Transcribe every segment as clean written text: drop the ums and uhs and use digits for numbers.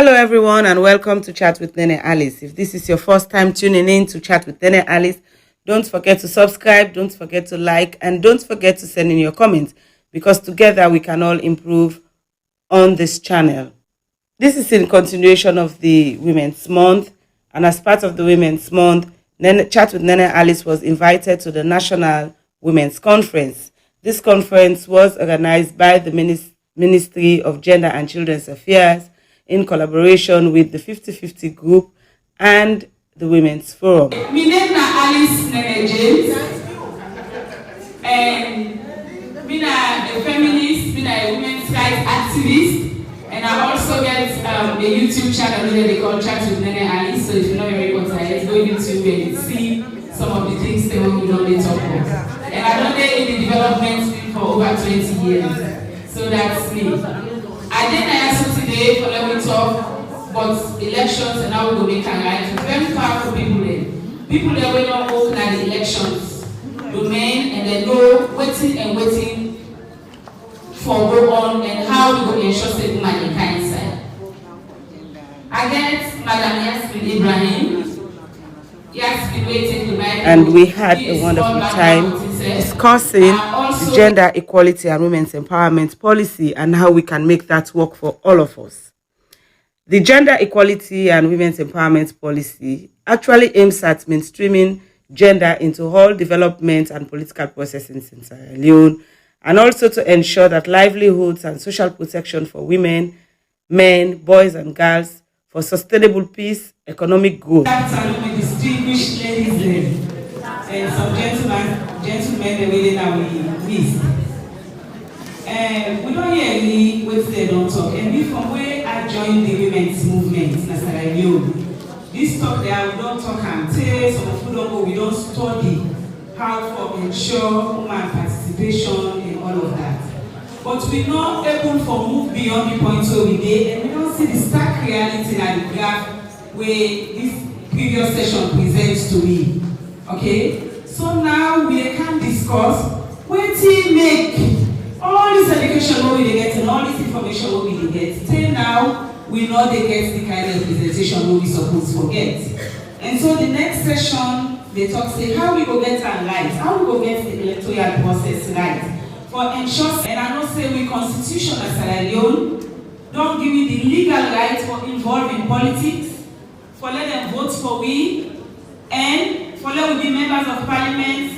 Hello, everyone, and welcome to Chat with Nene Alice. If this is your first time tuning in to Chat with Nene Alice, don't forget to subscribe, don't forget to like, and don't forget to send in your comments, because together we can all improve on this channel. This is in continuation of the Women's Month, and as part of the Women's Month, Chat with Nene Alice was invited to the National Women's Conference. This conference was organized by the Ministry of Gender and Children's Affairs in collaboration with the 50/50 Group and the Women's Forum. My name is Alice Nene James, and I'm a feminist, I'm a women's rights activist, and I also get a YouTube channel that they call Chat with Nene Alice. So if you're not very content, go YouTube and see some of the things that we don't talk about. And I've done it in the development field for over 20 years. So that's me. I didn't answer today for let me talk about elections and how we go make a right. It's very powerful people there. People that will not open at the elections domain and they know waiting for go on and how we go ensure that women in kind side. I get Madam Yasmin Ibrahim. And we had a wonderful time discussing the gender equality and women's empowerment policy and how we can make that work for all of us. The gender equality and women's empowerment policy actually aims at mainstreaming gender into all development and political processes in Sierra Leone, and also to ensure that livelihoods and social protection for women, men, boys and girls for sustainable peace, economic growth. Distinguished ladies and some gentlemen the way that we list. We don't hear any what they don't talk. And me from where I joined the women's movement in Sierra Leone, this talk there we don't talk and tell some of don't go, we don't study how to ensure women participation and all of that. But we're not able to move beyond the point where we did, and we don't see the stark reality and the graph where this previous session presents to me. Okay? So now we can discuss what to make all this education what we get and all this information what we get. Till now, we know they get the kind of presentation what we supposed to get. And so the next session, they talk say how we go get our rights, how we go get the electoral process right. For ensure, and I don't say we constitution as Sierra Leone don't give you the legal right for involved in politics, for let them vote for we, and for let we be members of parliament,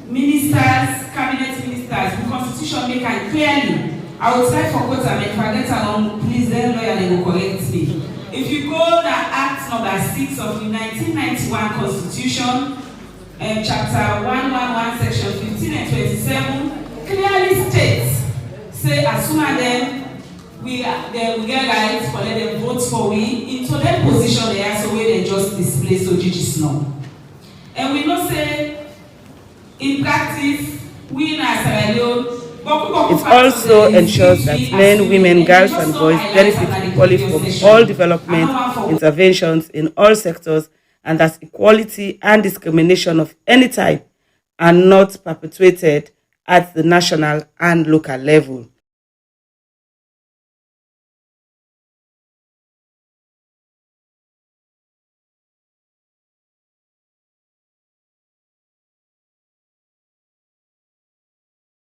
ministers, cabinet ministers. The constitution make it clearly. I will try for quote and if I get along, please then lawyer they will correct me. If you go to Act number 6 of the 1991 Constitution, chapter 111, section 15 and 27, clearly states, say as soon as them we get rights for let them vote for we into their position they are so where they just display so judges know. And we know say in practice we in Sierra Leone it also ensures that men, women, girls and boys benefit equally from all development interventions in all sectors, and that equality and discrimination of any type are not perpetuated at the national and local level.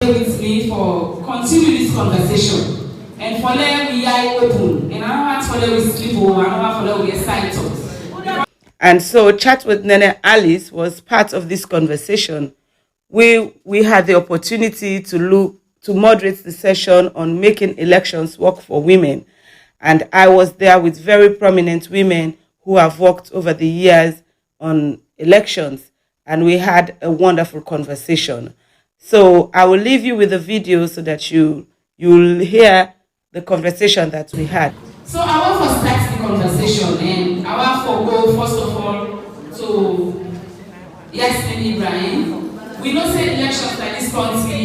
With me for continue this conversation and for let we eye open and I don't want for let we sleep over, I don't want for let we excite us. And so Chat with Nene Alice was part of this conversation. We had the opportunity to moderate the session on making elections work for women. And I was there with very prominent women who have worked over the years on elections. And we had a wonderful conversation. So I will leave you with the video so that you'll hear the conversation that we had. So I want to start the conversation and I want to go first of all to Yasmin Ibrahim. We know say elections like this country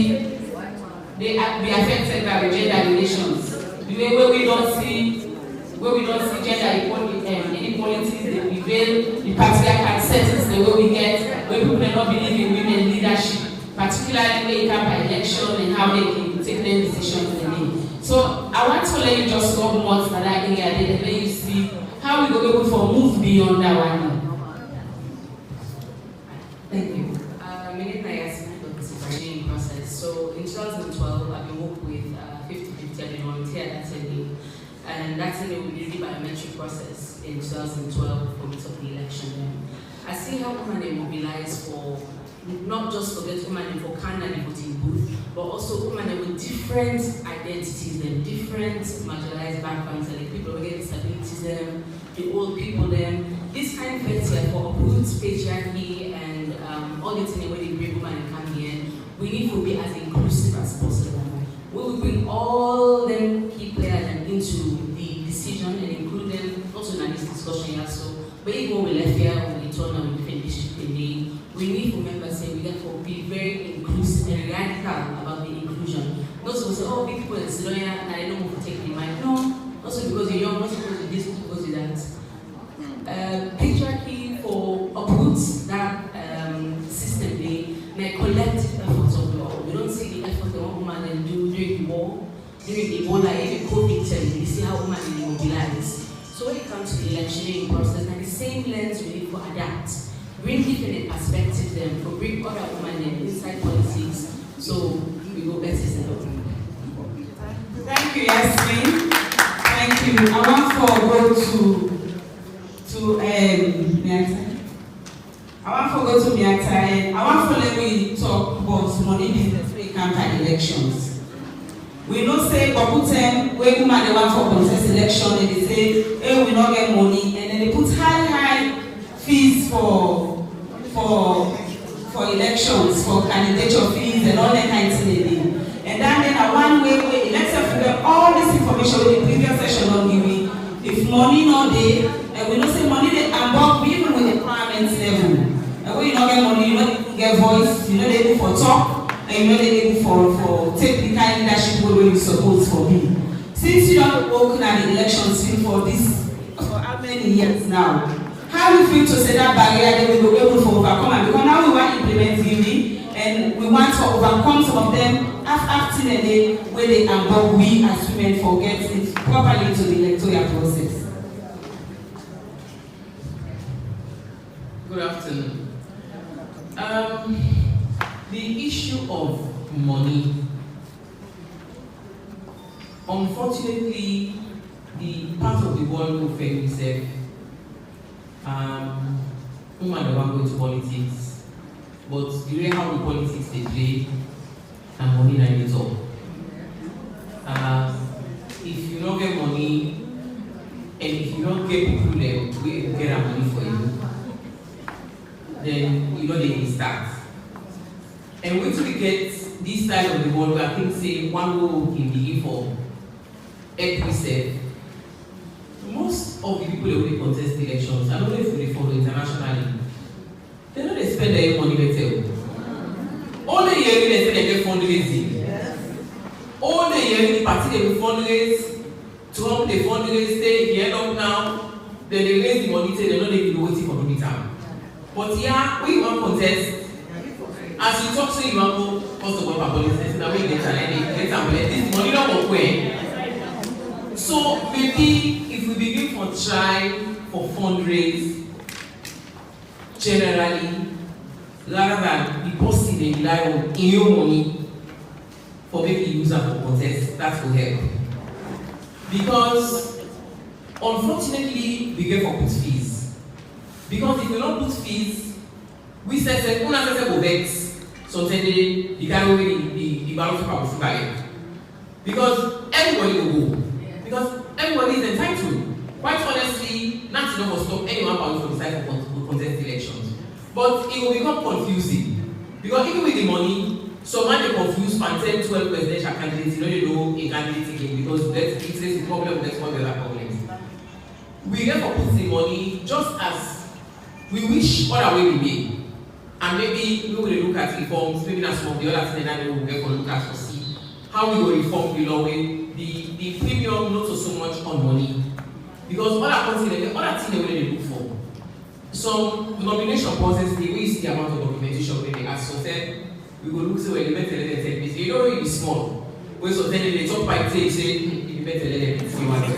they be affected by gender relations. The way where we don't see gender inequalities, they prevail, the patriarchal settings, the way we get, where people do not believe in women leadership, particularly when it comes by election and how they can take their decisions in the So I want to let you just go more to that area and let you see how we go able to move beyond that one. Thank you. My name is Yasmin, process. So in 2012, I've been working with 50/50 and volunteer at Atelier. And that Atelier will be the biometric process in 2012 for me to the election. I see how women mobilize for not just for get women for candidate voting booth, but also women with different identities and different marginalized backgrounds, like people with disabilities, the old people, this kind of thing for uproots patriarchy and all the things where they bring women come here. We need to be as inclusive as possible. We will bring all them key players into the decision and include them also in this discussion also. But even when we left here, when we turn on different districts we need to remember saying we therefore be very inclusive and radical about the inclusion. Not so we say, oh, big people in Silonia and I don't want to take the mind. No, also because you're young, not because of this, because of that. Patriarchy for uproots that system, they collective efforts of the all. We don't see the effort that one woman then do during the war, during the Ebola, even COVID time, we see how women they mobilize. So when it comes to the electioneering process, and the same lens we need to adapt. Bring different perspectives then, for bring other women inside politics, so we go better than Thank you, Yasmin. Thank you. I want to go to Miata. I want to let me talk about money business when it comes to elections. We know say Baputem, when women they want for contest election, and they say, hey, we not get money, and then they put high fees for elections, for candidature fees and all that kind of thing. And then one way, let's figure all this information with the previous session on giving. If money not there, and we don't say money they above even with the parliament level. And when you don't get money, you don't get voice, you're not able for talk, and you're not able for take the kind of leadership where you're supposed to be. Since you don't work at the elections for this, for how many years now? How we feel to say that barrier that we will be able to overcome, and because now we want to implement giving and we want to overcome some of them acting in a way they above we as women forget it properly into the electoral process. Good afternoon. The issue of money, unfortunately, the part of the world who fail itself. Women never go into politics, but the way how the politics they play, and money na it all. If you don't get money, and if you don't get people that will get that money for you, then you know they can start. And once we get this side of the world, I think say one role can be for every most of the people that will contest elections, I don't know if they follow internationally, they don't spend their money better. All the year they say they get fundraising. All the year the party they will fundraise, Trump they fundraise, they end up now, then they raise the money, say they know they will be waiting for the midterm. But yeah, when you want contest, as you talk to you want to first of all for politics, now we get this money not go away. So maybe if we begin for try for fundraise generally, rather than the person they rely on in your money for making use of contest, that will help. Because unfortunately we get for put fees. Because if you don't put fees, we say una say go vex, so they carry the ballot paper will buy. Because everybody will go. Because everybody is entitled. Quite honestly, nothing will stop anyone from deciding to contest elections. But it will become confusing. Because even with the money, someone they confuse and 10, 12 presidential candidates, you know a candidate again because that's the problem, that's one of the other problems. We therefore put the money just as we wish other way we made. And maybe we will look at reforms, maybe that's some of the other things that we will therefore look at to see how we will reform the law with the premium not so much on money. Because other things they really look for. Some nomination process, the way you see the amount of documentation when they ask for them, we will look to where they met and say, you don't really be small. when so then they talk by say, you better let them if you want to.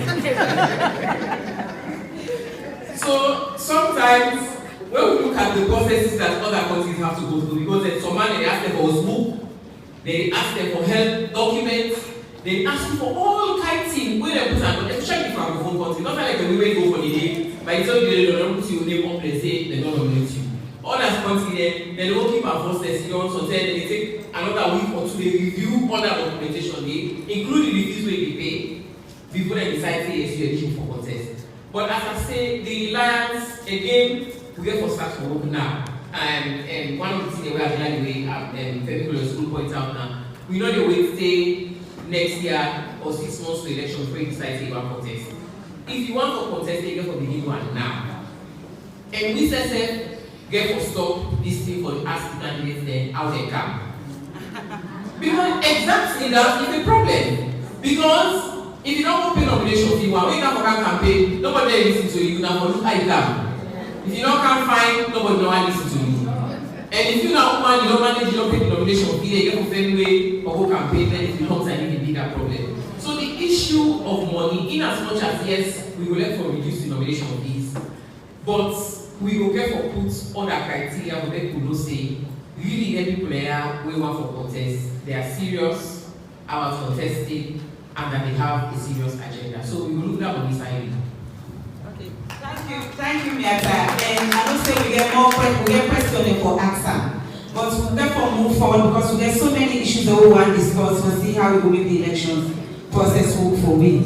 So sometimes when we look at the processes that other countries have to go through, because in Somalia they ask them for Osmo, they ask them for help, documents, they ask you for all kinds of things where they put on, especially if I'm from country, not like when we go for the day, by the time they don't put your name up, they say they don't nominate you. All that country then, they don't keep our process, so they take another week or 2, they review all that documentation, they include the fees where they pay before they decide say yes, you're eligible for contest. But as I say, the reliance, again, we get for start for work now. And one of the things that we have done anyway, Femi School points out now, we know the way stay next year or 6 months to election before you decide to about contest. If you want for contest, you get for begin one now. And we say, get for stop this thing for the ask candidates then how they come. Because exactly that is the problem. Because if you don't pay nomination fee, when you come for that campaign, nobody listen to you, now for look how you come. If you don't come fine, nobody will listen to you. And if you now man, you don't manage, you don't pay the nomination fee, you get for same way or go campaign, then it becomes a bigger problem. So the issue of money, in as much as yes, we will let for reduce the nomination fees, but we will get for put other criteria for people who say really any player we want for contest, they are serious about contesting and that they have a serious agenda. So we will look down on this side. Okay, thank you, Miata. And I don't say we get more questions for AXA, but we'll therefore move forward because we get so many issues that we want to discuss. We'll see how we will make the elections process work for we.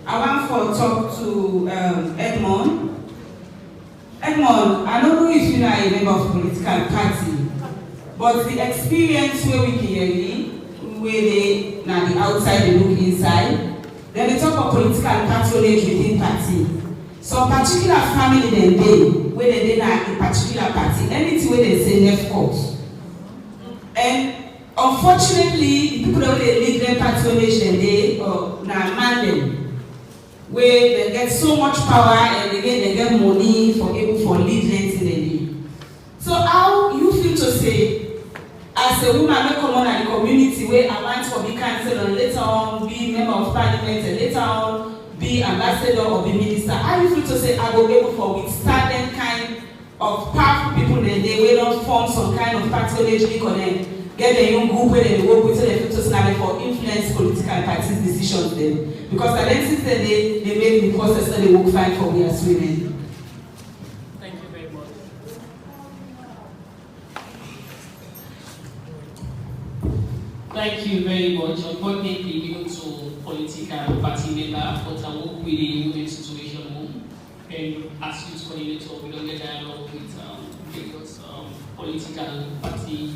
I want to talk to Edmond. Edmond, I don't know if you are a member of a political party, but the experience where we hear where they now the outside they look inside, then they talk about political patronage within party. Some particular family then they where they are a particular party, anything where they say left court. And unfortunately, the people that they lead their patronage then they or now man them. Where they get so much power and again they get money for able for lead length in the league. So how you feel to say, as a woman not common in the community where I want to be councillor and later on be member of parliament and later on be ambassador or be minister, how you feel to say I will be able for withstand them kind of powerful people and they will not form some kind of patronage league or then get a young group where they work with so they feel to stand for influence political parties decisions then. Because at the since they made the process that they work fine for we as women. Thank you very much. Thank you very much. Unfortunately, we go to political party member, but I work with the Women's Situation Home. And as youth coordinator, we don't get dialogue with various political party,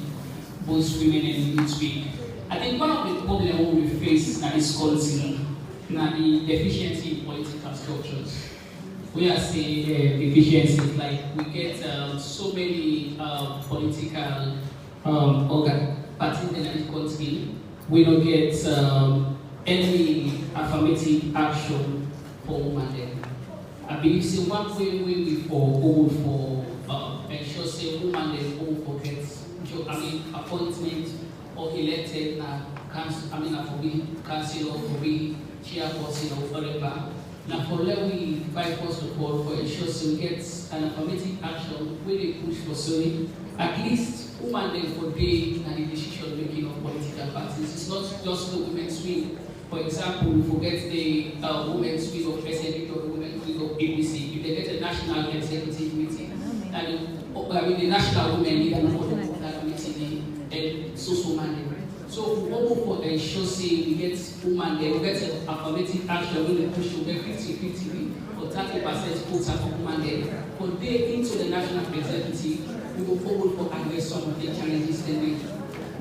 both women and youth week. I think one of the problems we face in this country now the deficiency in political structures. We are saying deficiencies like we get so many political parties in this country. We don't get any affirmative action for women. I believe say one way we for ensure say women all forget appointment or elected for be councillor for be chairperson or whatever. Now for let we fight for support for ensure we get an affirmative action where they push for sorry. At least women then for day and the decision making of political parties. It's not just the women's wing. For example, we forget the women's wing of SNP or the women's wing of ABC. If they get a national executive meeting and the national women leader and all the meeting and social mandate. So we want for ensure say we get women there, we get an affirmative action when they push to get 50-50 or 30% quota for women there. But they into the national executive, we will forward for address some of the challenges they make.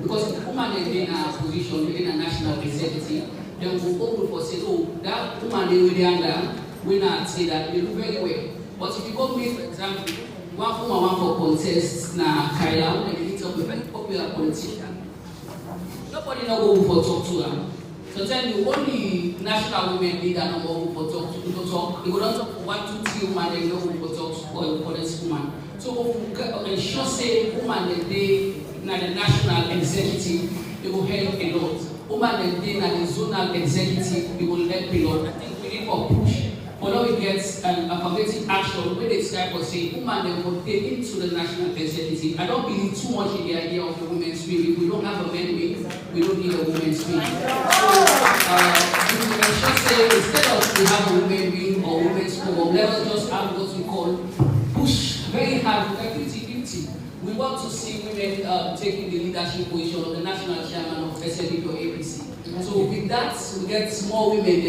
Because if women are in a position within a national executive, then we will forward for say, oh, that woman they will under, we not say that they do very well. But if you go with, for example, one woman want for contest na Kaya, when they meet up with a popular politician. Nobody not go for talk to her. So tell me, only national women leader not go for talk to talk. They go down talk for 1, 2, 3 women, they don't go for talk for this woman. So ensure say woman that they na the national executive, they will help a lot. woman and then at the zonal executive, we will let period. I think we need to push. But now we get an affirmative action when it's time for saying woman then will take into the national executive. I don't believe too much in the idea of the women's wing. If we don't have a men wing, we don't need a women's wing. So we should say instead of we have a women wing or women's forum, let us just have what we call push very hard, like 50-50. We want to see women taking the leadership position of the national chairman of SNDP or APC. So with that, we get more women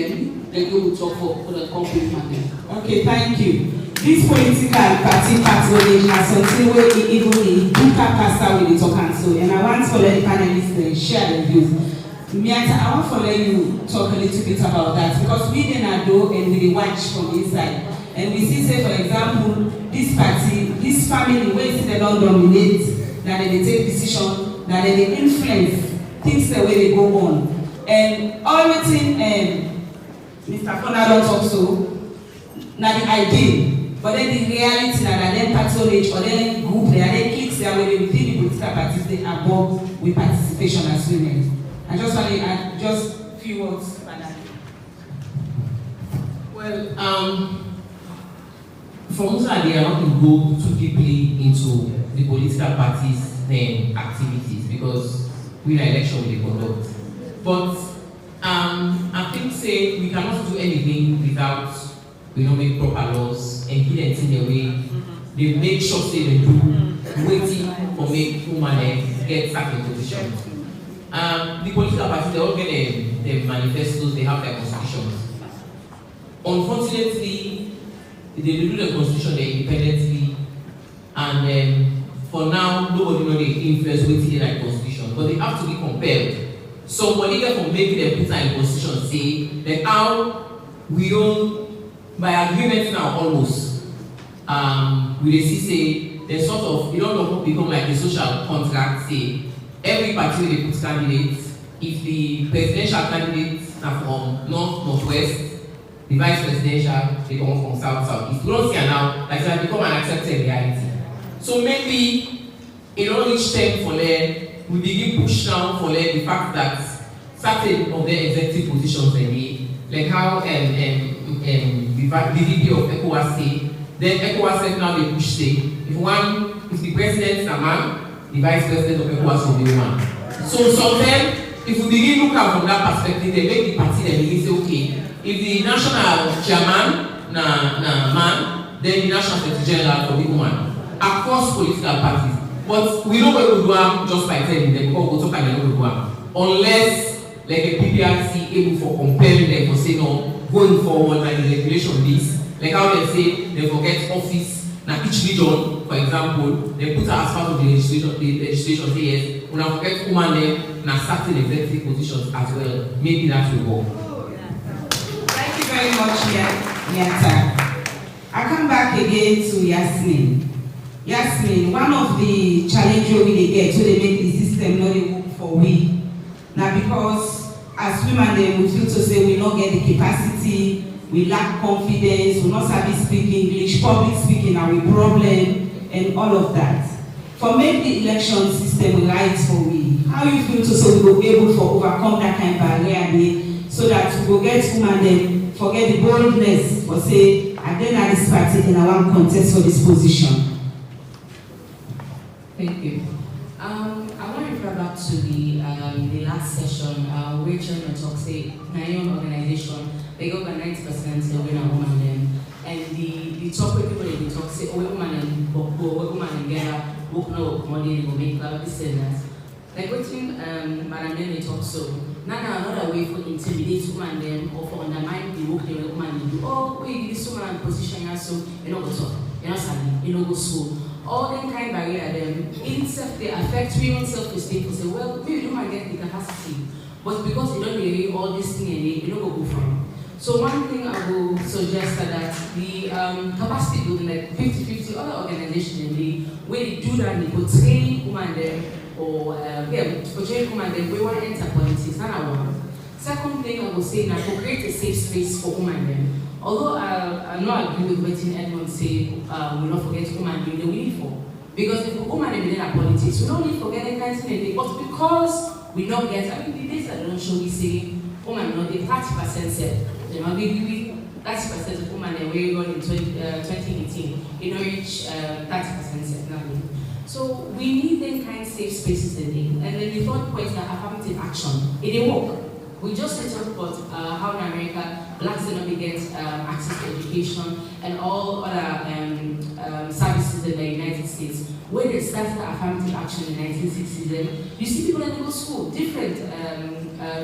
then go to talk for the company panel. Okay, thank you. This political party patronage has something where even in Duka Pastor will talk and so, and I want to let the panelists share their views. Miata, I want to let you talk a little bit about that because we didn't know and we watch from inside. And we see, say, for example, this party, this family, where they don't dominate, that they take decision, that they influence things the way they go on. And everything Mr. Fona don't talk so, now the ideal, but then the reality that then patronage or then group, they are then cliques there where within the political parties they are above with participation as women. I just want to add just a few words about that. Well, from Musa, they are not to go too deeply into the political parties' activities because we are election with the conduct. But I think say we cannot do anything without make proper laws and give them in a way they make sure say they do waiting for make women get certain positions. The political parties they all get their manifestos, they have their constitutions. Unfortunately, they do the constitution independently, and for now nobody know the influence waiting in that constitution, but they have to be compelled. Somebody can make them put in constitution say that how we own by agreement now almost we see say they sort of you don't become like a social contract say every party they put candidates if the presidential candidates are from northwest, the vice presidential they come from southeast. We don't see now like that become an accepted reality. So maybe it don't reach time for them. We begin push down for the fact that certain of their executive positions they need, like how the VP of ECOWAS say, then ECOWAS said now they push say, if the president is a man, the vice president of ECOWAS will be a woman. So sometimes, if we begin look at from that perspective, they make the party then begin say, okay, if the national chairman na man, then the national secretary general will be woman. Across political parties. But we know what we do just by telling them because we talk and we do unless like a PPRC able for compelling them for say no going forward like the regulation this like how they say they forget office now each region for example they put as part of the legislation say yes we now forget woman them now certain executive positions as well maybe that will work. Thank you very much, Yata. I come back again to Yasmin. Yasmin, one of the challenges we get to they make the system not work for we. Now because as women then we feel to say we not get the capacity, we lack confidence, we not sabi speak English, public speaking are a problem and all of that. For make the election system right for we, how you feel to say we will be able to overcome that kind of barrier so that we will get women then forget the boldness for say I then at this party in our contest for this position. Thank you. I want to refer back to the last session where Chairman talks say Nigerian organization they got by 90% they win a woman then, and the topic people they talk say oh woman and woman and get work no money they go make like this and that. Like what Madam they talk so now another way for intimidate woman them or for undermine the work the woman they do. Oh wait this woman position you so you know go talk you know study you know go school. All them kind of barrier them in self they affect women's self-esteem to say well maybe you might get the capacity but because you don't really all this thing and you don't go from. So one thing I will suggest that the capacity building like 50-50 other organizations they when they do that they go train women them or for training women them we want to enter politics not I want. Second thing I will say now to create a safe space for women them. Although I not agree with what anyone say, we not forget women doing the we need for. Because if women are in politics, we don't need to forget any kind of thing. But because we not get, I mean, the data don't show, we say, woman, no, the 30% said, you know, we 30% of women that we got in 2018, you know, reach 30% said now. So we need them kind of safe spaces in there. And then the third point that affirmative action, it didn't work. We just talked about how in America, blacks did not get access to education and all other services in the United States. When they started affirmative action in the 1960s, you see people that go to school, different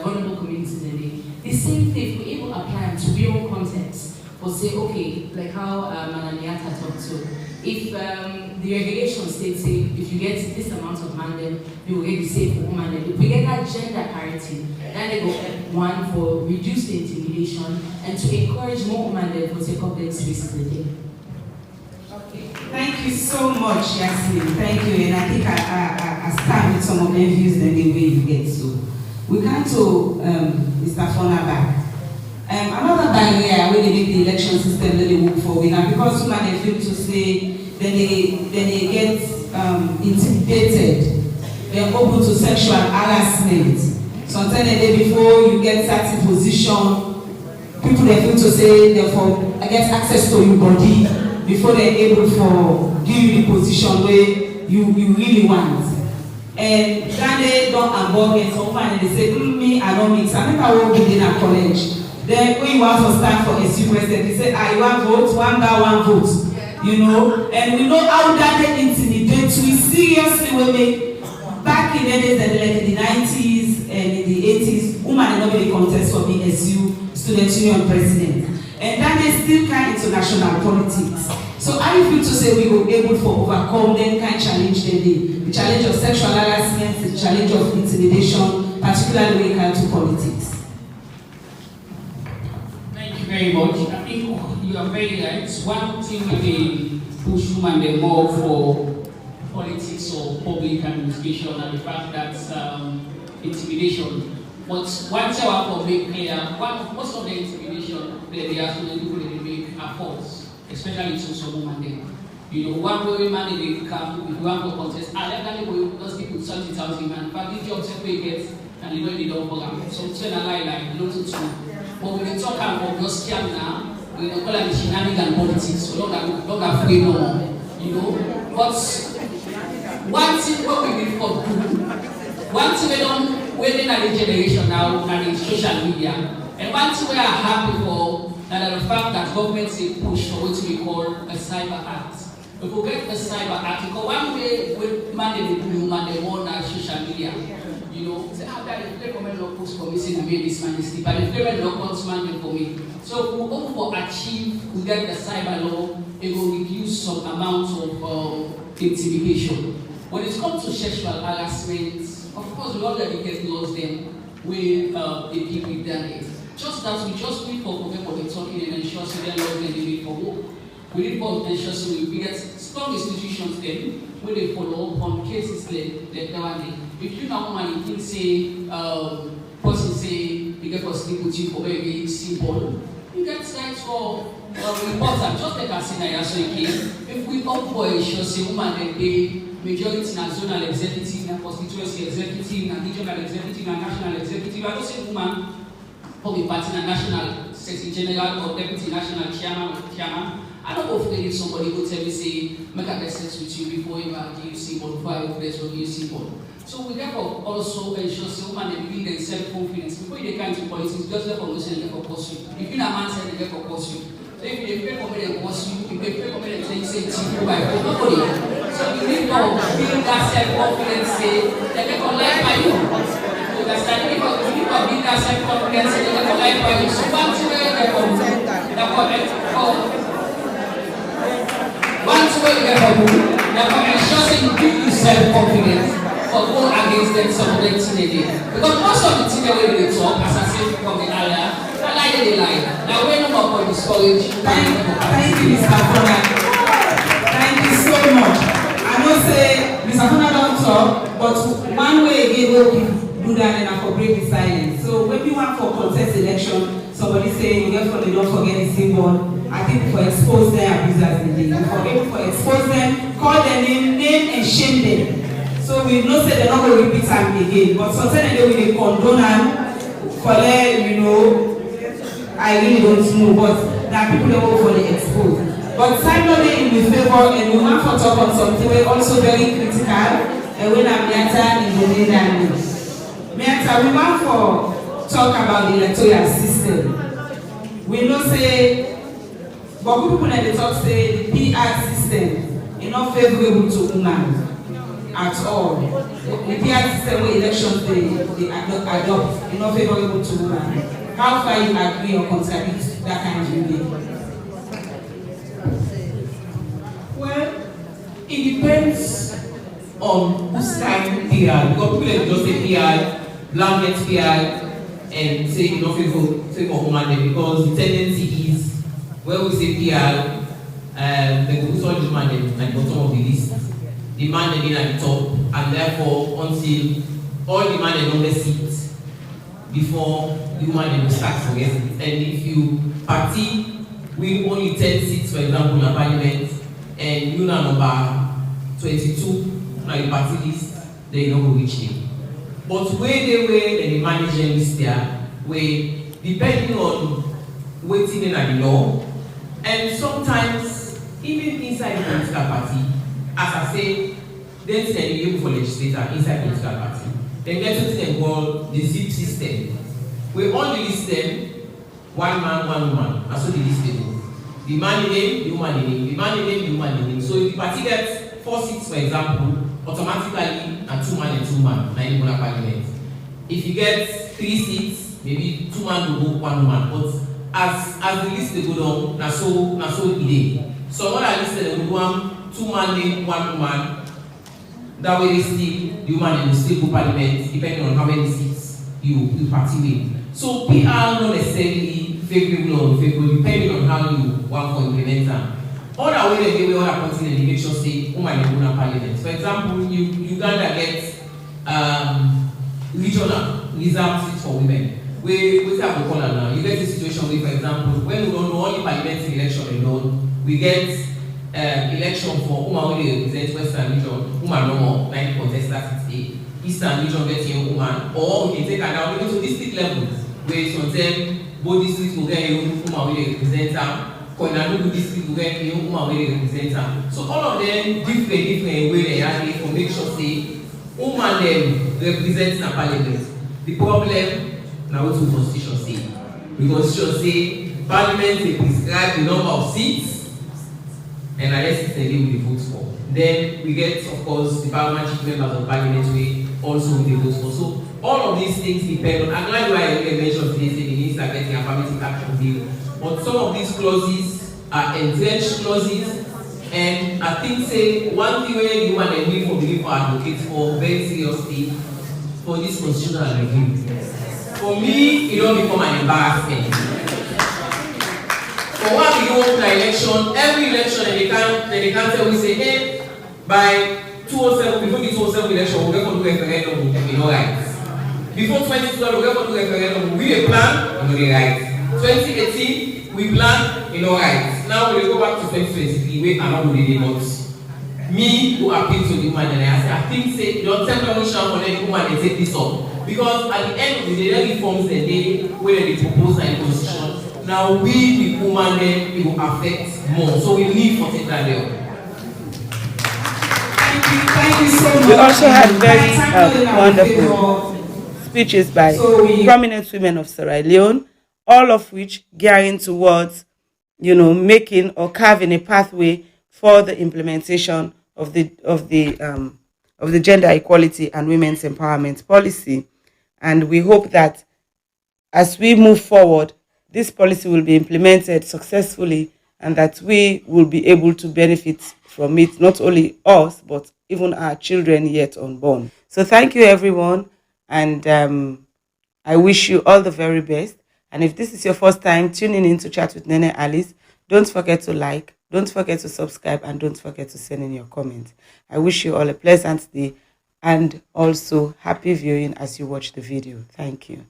vulnerable communities in there. The same thing, we're able to apply to real context. Or say, okay, like how Madam Nyata talked to. If the regulation states, say, if you get this amount of mandem, you will get the same for woman. If we get that gender parity, then they go one for reduce the intimidation and to encourage more women to take up their spaces in there. Okay. Thank you so much, Yasmin. Thank you. And I think I stand with some of the views and the way you get so. We come to Mr. Fonaba. Another barrier where they make the election system that they work for, now because women they feel to say, then they get intimidated. They're open to sexual harassment. Sometimes the day before you get certain position, people they feel to say therefore get access to your body before they're able to give you the position where you really want. And then they don't involve it so far and they say, me, I don't mix. I remember working in a college. Then when you want to stand for a super step, they say, you want vote, one guy, one vote. You know? And we know how that they intimidate. We seriously will make back in the days like in the 90s and in the 80s, women did not really contest for BSU student union president. And then they still kind of international politics. So how you feel to say we were able to overcome them kind of challenge the challenge of sexual harassment, the challenge of intimidation, particularly when it comes to politics? Thank you very much. I think you are very right. One thing we push women more for politics or public administration and the fact that intimidation. But one thing I want to make clear, most of the intimidation that they are so people that they make are false, especially to some women. You know, one way man they come, if you want to contest, let them those people 70,000 man, but if you observe they get and you know they don't program. So it's a lie like not to two. But when we talk about just scam now, we don't call it shenanigans politics, so don't have free no more. You know? But one thing what we need for good, one thing we don't within the generation now and in social media. And one thing we are happy for that the fact that governments they push for what we call a cyber act. If we get a cyber act, because one way we manage the blue man they want on social media. You know, say that if they come and post for me, say the way this man is sleep, but if they don't post man for me. So we hope for achieve, we get the cyber law, it will reduce some amount of intimidation. When it comes to sexual harassment, of course, we already get lost them with the people with their name. Just that we just need for people to be talking and ensure so they love them, they need for work. We need for ensure so we get strong institutions then when they follow up on cases like that. If you know woman, you think say person say you get for sleep with you for very simple, you get signed for reporter, just like I said I so if we opt for ensure say woman then they majority na zonal executive, na constituency executive, na regional executive, na national executive. I don't say woman public party na national secretary general or deputy national chairman or chairman. I don't go if somebody go tell me say make a sex with you before you are GUC board, before I place for GUC board. So we therefore also ensure say woman they build their self-confidence before they come to politics. Just let for listen, let for pursue. If you na man say they let for pursue. So if you pay for me they pursue, if they pay for me they say two by four, nobody. So you need to build that self-confidence, say, they can life by you. You understand? You need to build that self-confidence, say, they can life by you. So once you get ensure you give you self-confidence for go against them some of them things. Because most of the things that we talk, as I said from the earlier, I like they lie. Now we're no more for discourage. Thank you, Mr. Fona. Thank you so much. I know say Mr. Fona don't talk, but one way again we do that and I for break the silence. So when we want for contest election, somebody say you get for they don't forget the symbol. I think for expose their abusers in the for able for expose them, call their name and shame them. So we know say they're not going to repeat am again. But sometimes we dey condone am for them, you know. I really don't know, but there are people that work for the expose. But finally, in the favor, and we want to talk on something we're also very critical, and when I'm Miata in the Netherlands. Miata, we want to talk about the electoral system. We know say, but people that they talk say the PR system is not favorable to women at all. The PR system where elections they adopt is not favorable to women. How far you agree or contradict that kind of view? Well, it depends on who's time PR. Because people just say PR, blanket PR, and say you don't favor women because the tendency is when we say PR, they go put all the man at the bottom of the list, the man again at the top, and therefore until all the man on the seat before the woman will start forgetting. And if you party with only 10 seats, for example, in a parliament, and you are number 22 on the party list, then you don't go reach it. But where they manage them list there, where depending on waiting in at the law, and sometimes even inside the political party, as I say, then they able for legislator inside the political party. Then get something they call the zip system, where all the list them, one man, one woman, and so the list they go. The man in name, the woman in name, the man in name, the woman in name. So if the party gets 4 seats, for example, automatically and 2 man and 2 man, 9 people parliament. If you get 3 seats, maybe 2 man will go, 1 woman. But as the list they go down, na so it is. So what I listed they go down 2 man name, 1 woman. That way they still the woman will still go parliament depending on how many seats you party with. So PR not necessarily favorable or unfavorable depending on how you want to implement them. Other way they other countries in the election say woman in Ghana parliament. For example, Uganda gets regional reserved seats for women. We have to call it now. You get a situation where, for example, when we don't know only parliamentary election alone, we get election for woman who represent Western region, woman no more, 90 contestants today. Eastern region gets young woman, or we can take another to district level, where sometimes both districts will get young woman who represent them. Koinanugu district will get young woman who represent them. So all of them different way they are for make sure say woman them represent the parliament. The problem now what the constitution say. The constitution say parliament they prescribe the number of seats and unless they deal with the votes for. Then we get of course the parliamentary members of parliament we also with the votes for. So all of these things depend on, and that's why I mentioned today say the minister getting affirmative action bill. But some of these clauses are entrenched clauses, and I think say one thing where you want to need for believe or advocate for very seriously for this constitutional review. For me, it don't become an embarrassment. For what we go to the election, every election and they can't tell we say, hey, by 2007, before the 2007 election, we're going to do a referendum in all rights. Before 2012, we're going to do a referendum, we plan in all rights. 2018, we plan in all rights. Now we go back to 2023, we are not really but me who appeal to the woman and I say, I think say your temporary for the woman they take this up. Because at the end of the day, they reforms the day where they propose a constitution. Now we the woman then it will affect more. So we need for take that there. Thank you so much. We also had very wonderful speeches by prominent women of Sierra Leone, all of which gearing towards, making or carving a pathway for the implementation of the gender equality and women's empowerment policy. And we hope that as we move forward, this policy will be implemented successfully and that we will be able to benefit from it, not only us, but even our children yet unborn. So thank you, everyone. And I wish you all the very best. And if this is your first time tuning in to Chat with Nene Alice, don't forget to like, don't forget to subscribe, and don't forget to send in your comments. I wish you all a pleasant day and also happy viewing as you watch the video. Thank you.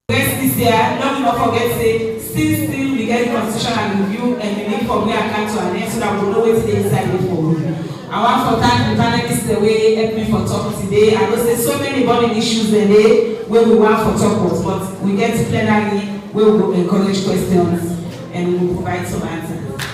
Yes, this year, don't forget say still we get the constitution and review and the need for me account to an end so that we know what's the inside for review. I want to thank the panelists the way help me for talk today. I know say so many burning issues today where we want for talk about, but we get plenary where we will encourage questions and we will provide some answers.